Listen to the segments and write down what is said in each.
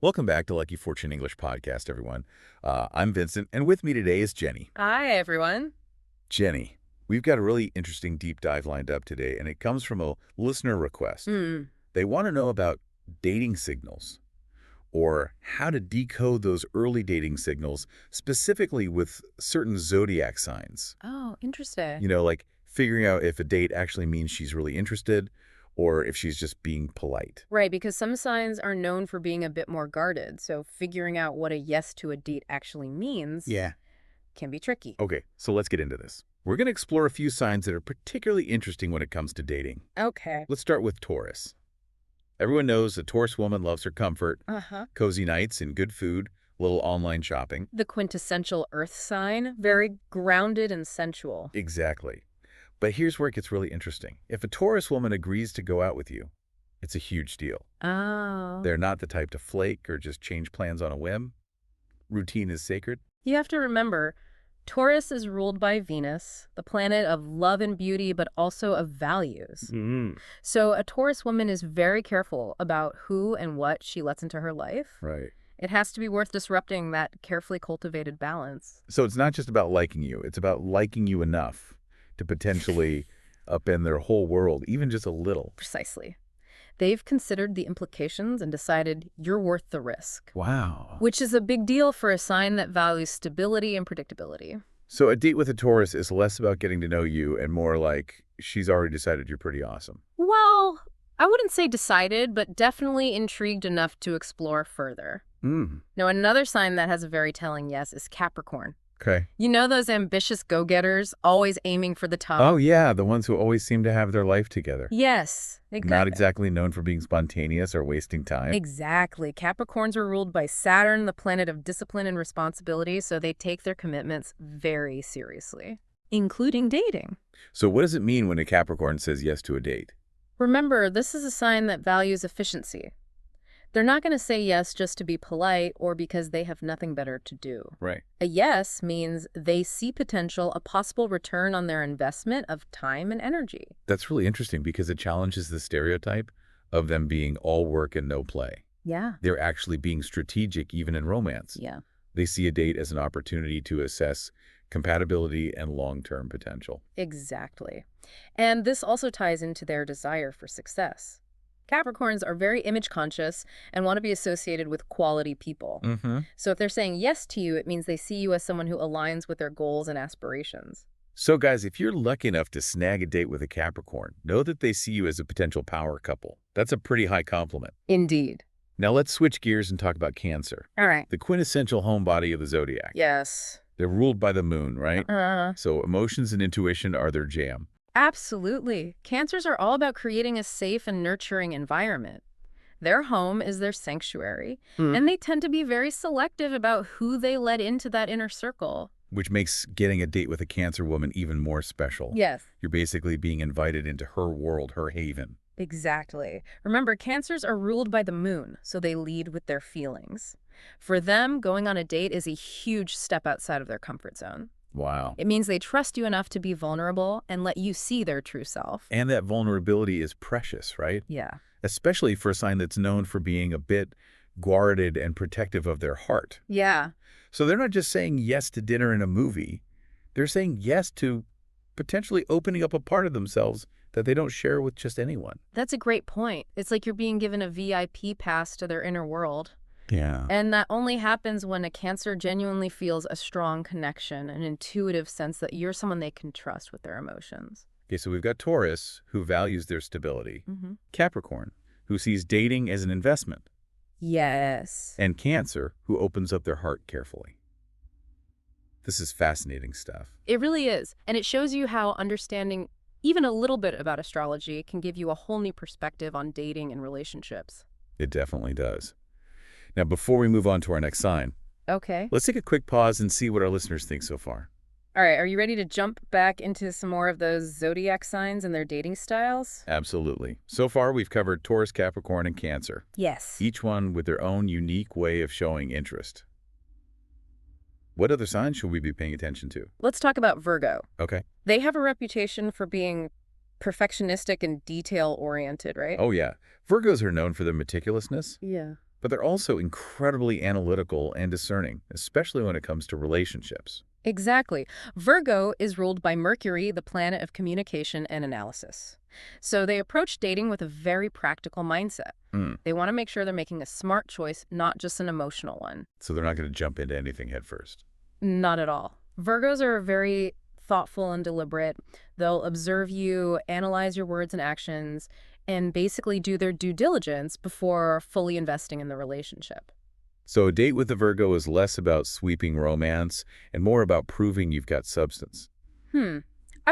Welcome back to Lucky Fortune English Podcast, everyone. I'm Vincent, and with me today is Jenny. Hi, everyone. Jenny, we've got a really interesting deep dive lined up today, and it comes from a listener request. They want to know about dating signals, or how to decode those early dating signals, specifically with certain zodiac signs. Oh, interesting. Like figuring out if a date actually means she's really interested, or if she's just being polite. Right, because some signs are known for being a bit more guarded, so figuring out what a yes to a date actually means can be tricky. Okay, so let's get into this. We're going to explore a few signs that are particularly interesting when it comes to dating. Okay. Let's start with Taurus. Everyone knows a Taurus woman loves her comfort, cozy nights and good food, a little online shopping. The quintessential earth sign, very grounded and sensual. Exactly. But here's where it gets really interesting. If a Taurus woman agrees to go out with you, it's a huge deal. Oh. They're not the type to flake or just change plans on a whim. Routine is sacred. You have to remember, Taurus is ruled by Venus, the planet of love and beauty, but also of values. So a Taurus woman is very careful about who and what she lets into her life. Right. It has to be worth disrupting that carefully cultivated balance. So it's not just about liking you. It's about liking you enough to potentially upend their whole world, even just a little. Precisely. They've considered the implications and decided you're worth the risk. Wow. Which is a big deal for a sign that values stability and predictability. So a date with a Taurus is less about getting to know you and more like she's already decided you're pretty awesome. Well, I wouldn't say decided, but definitely intrigued enough to explore further. Now, another sign that has a very telling yes is Capricorn. Okay. You know those ambitious go-getters, always aiming for the top? Oh, yeah, the ones who always seem to have their life together. Yes. Not exactly known for being spontaneous or wasting time. Exactly. Capricorns are ruled by Saturn, the planet of discipline and responsibility, so they take their commitments very seriously, including dating. So what does it mean when a Capricorn says yes to a date? Remember, this is a sign that values efficiency. They're not going to say yes just to be polite or because they have nothing better to do. Right. A yes means they see potential, a possible return on their investment of time and energy. That's really interesting because it challenges the stereotype of them being all work and no play. Yeah. They're actually being strategic even in romance. Yeah. They see a date as an opportunity to assess compatibility and long-term potential. Exactly. And this also ties into their desire for success. Capricorns are very image conscious and want to be associated with quality people. So if they're saying yes to you, it means they see you as someone who aligns with their goals and aspirations. So guys, if you're lucky enough to snag a date with a Capricorn, know that they see you as a potential power couple. That's a pretty high compliment. Indeed. Now let's switch gears and talk about Cancer, All right. the quintessential homebody of the zodiac. Yes. They're ruled by the moon, right? So emotions and intuition are their jam. Absolutely. Cancers are all about creating a safe and nurturing environment. Their home is their sanctuary, and they tend to be very selective about who they let into that inner circle. Which makes getting a date with a Cancer woman even more special. Yes. You're basically being invited into her world, her haven. Exactly. Remember, Cancers are ruled by the moon, so they lead with their feelings. For them, going on a date is a huge step outside of their comfort zone. Wow. It means they trust you enough to be vulnerable and let you see their true self. And that vulnerability is precious, right? Yeah. Especially for a sign that's known for being a bit guarded and protective of their heart. Yeah. So they're not just saying yes to dinner and a movie. They're saying yes to potentially opening up a part of themselves that they don't share with just anyone. That's a great point. It's like you're being given a VIP pass to their inner world. Yeah. And that only happens when a Cancer genuinely feels a strong connection, an intuitive sense that you're someone they can trust with their emotions. Okay, so we've got Taurus, who values their stability. Capricorn, who sees dating as an investment. Yes. And Cancer, who opens up their heart carefully. This is fascinating stuff. It really is. And it shows you how understanding even a little bit about astrology can give you a whole new perspective on dating and relationships. It definitely does. Now, before we move on to our next sign, Okay. let's take a quick pause and see what our listeners think so far. All right. Are you ready to jump back into some more of those zodiac signs and their dating styles? Absolutely. So far, we've covered Taurus, Capricorn, and Cancer, Yes. each one with their own unique way of showing interest. What other signs should we be paying attention to? Let's talk about Virgo. Okay. They have a reputation for being perfectionistic and detail-oriented, right? Oh, yeah. Virgos are known for their meticulousness. Yeah. But they're also incredibly analytical and discerning, especially when it comes to relationships. Exactly. Virgo is ruled by Mercury, the planet of communication and analysis. So they approach dating with a very practical mindset. Hmm. They want to make sure they're making a smart choice, not just an emotional one. So they're not going to jump into anything head first. Not at all. Virgos are very thoughtful and deliberate. They'll observe you, analyze your words and actions, and basically do their due diligence before fully investing in the relationship. So a date with a Virgo is less about sweeping romance and more about proving you've got substance. I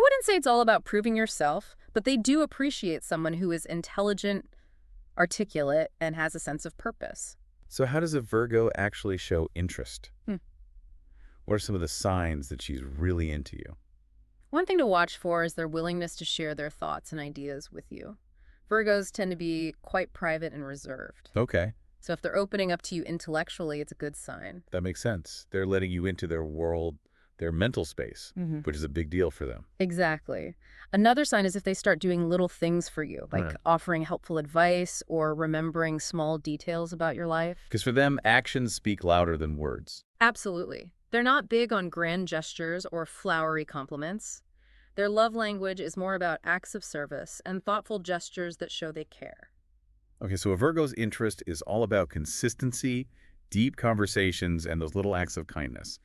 wouldn't say it's all about proving yourself, but they do appreciate someone who is intelligent, articulate, and has a sense of purpose. So how does a Virgo actually show interest? Hmm. What are some of the signs that she's really into you? One thing to watch for is their willingness to share their thoughts and ideas with you. Virgos tend to be quite private and reserved. Okay, So if they're opening up to you intellectually, it's a good sign. that makes sense. They're letting you into their world, their mental space, which is a big deal for them. Exactly. Another sign is if they start doing little things for you, like Right. offering helpful advice or remembering small details about your life. Because for them, actions speak louder than words. Absolutely. They're not big on grand gestures or flowery compliments. Their love language is more about acts of service and thoughtful gestures that show they care. Okay, so a Virgo's interest is all about consistency, deep conversations, and those little acts of kindness.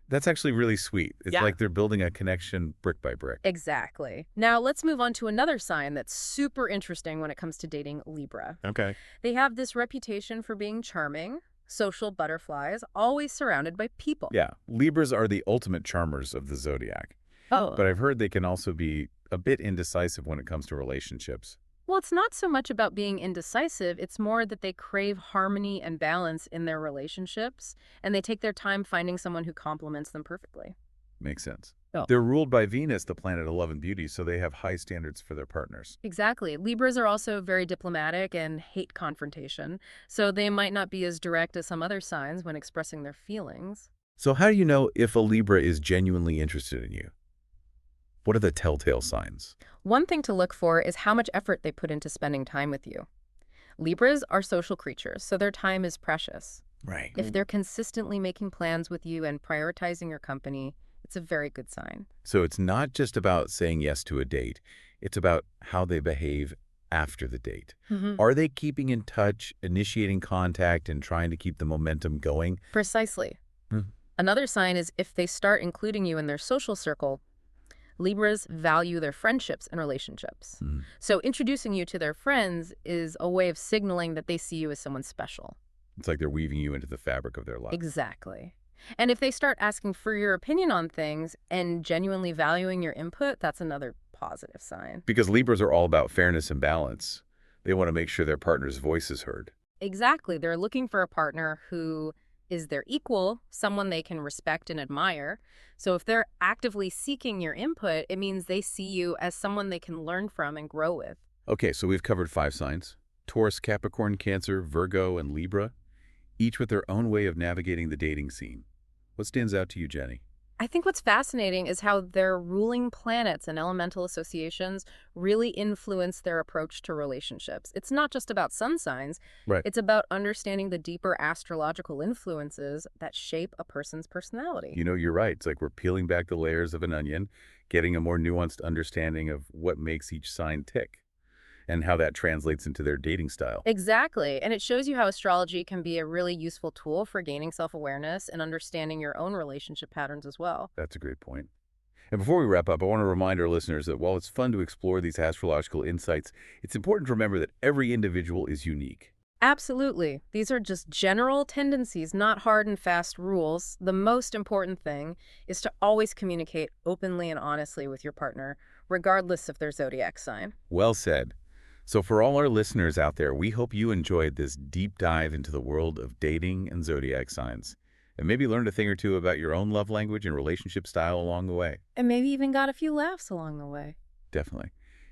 That's actually really sweet. It's Yeah. like they're building a connection brick by brick. Exactly. Now let's move on to another sign that's super interesting when it comes to dating Libra. Okay. They have this reputation for being charming, social butterflies, always surrounded by people. Yeah, Libras are the ultimate charmers of the zodiac. Oh. But I've heard they can also be a bit indecisive when it comes to relationships. Well, it's not so much about being indecisive. It's more that they crave harmony and balance in their relationships, and they take their time finding someone who complements them perfectly. Makes sense. Oh. They're ruled by Venus, the planet of love and beauty, so they have high standards for their partners. Exactly. Libras are also very diplomatic and hate confrontation, so they might not be as direct as some other signs when expressing their feelings. So how do you know if a Libra is genuinely interested in you? What are the telltale signs? One thing to look for is how much effort they put into spending time with you. Libras are social creatures, so their time is precious. Right. If they're consistently making plans with you and prioritizing your company, it's a very good sign. So it's not just about saying yes to a date. It's about how they behave after the date. Are they keeping in touch, initiating contact, and trying to keep the momentum going? Precisely. Hmm. Another sign is if they start including you in their social circle. Libras value their friendships and relationships. So introducing you to their friends is a way of signaling that they see you as someone special. It's like they're weaving you into the fabric of their life. Exactly. And if they start asking for your opinion on things and genuinely valuing your input, that's another positive sign. Because Libras are all about fairness and balance. They want to make sure their partner's voice is heard. Exactly. They're looking for a partner who is their equal, someone they can respect and admire. So if they're actively seeking your input, it means they see you as someone they can learn from and grow with. Okay, so we've covered 5 signs: Taurus, Capricorn, Cancer, Virgo, and Libra, each with their own way of navigating the dating scene. What stands out to you, Jenny? I think what's fascinating is how their ruling planets and elemental associations really influence their approach to relationships. It's not just about sun signs. Right. It's about understanding the deeper astrological influences that shape a person's personality. You know, you're right. It's like we're peeling back the layers of an onion, getting a more nuanced understanding of what makes each sign tick and how that translates into their dating style. Exactly. And it shows you how astrology can be a really useful tool for gaining self-awareness and understanding your own relationship patterns as well. That's a great point. And before we wrap up, I want to remind our listeners that while it's fun to explore these astrological insights, it's important to remember that every individual is unique. Absolutely. These are just general tendencies, not hard and fast rules. The most important thing is to always communicate openly and honestly with your partner, regardless of their zodiac sign. Well said. So for all our listeners out there, we hope you enjoyed this deep dive into the world of dating and zodiac signs, and maybe learned a thing or two about your own love language and relationship style along the way. And maybe even got a few laughs along the way. Definitely.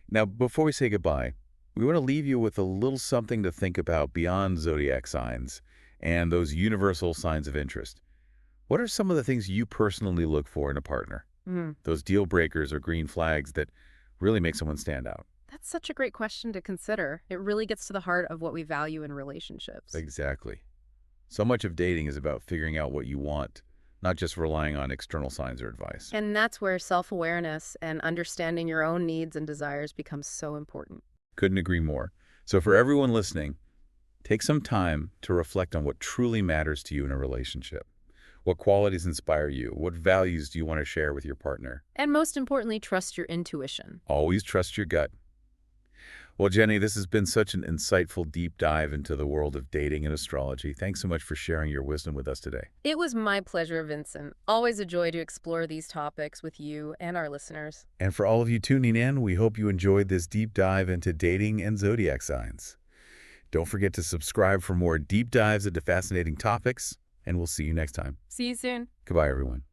Now, before we say goodbye, we want to leave you with a little something to think about beyond zodiac signs and those universal signs of interest. What are some of the things you personally look for in a partner? Those deal breakers or green flags that really make someone stand out? That's such a great question to consider. It really gets to the heart of what we value in relationships. Exactly. So much of dating is about figuring out what you want, not just relying on external signs or advice. And that's where self-awareness and understanding your own needs and desires becomes so important. Couldn't agree more. So for everyone listening, take some time to reflect on what truly matters to you in a relationship. What qualities inspire you? What values do you want to share with your partner? And most importantly, trust your intuition. Always trust your gut. Well, Jenny, this has been such an insightful deep dive into the world of dating and astrology. Thanks so much for sharing your wisdom with us today. It was my pleasure, Vincent. Always a joy to explore these topics with you and our listeners. And for all of you tuning in, we hope you enjoyed this deep dive into dating and zodiac signs. Don't forget to subscribe for more deep dives into fascinating topics, and we'll see you next time. See you soon. Goodbye, everyone.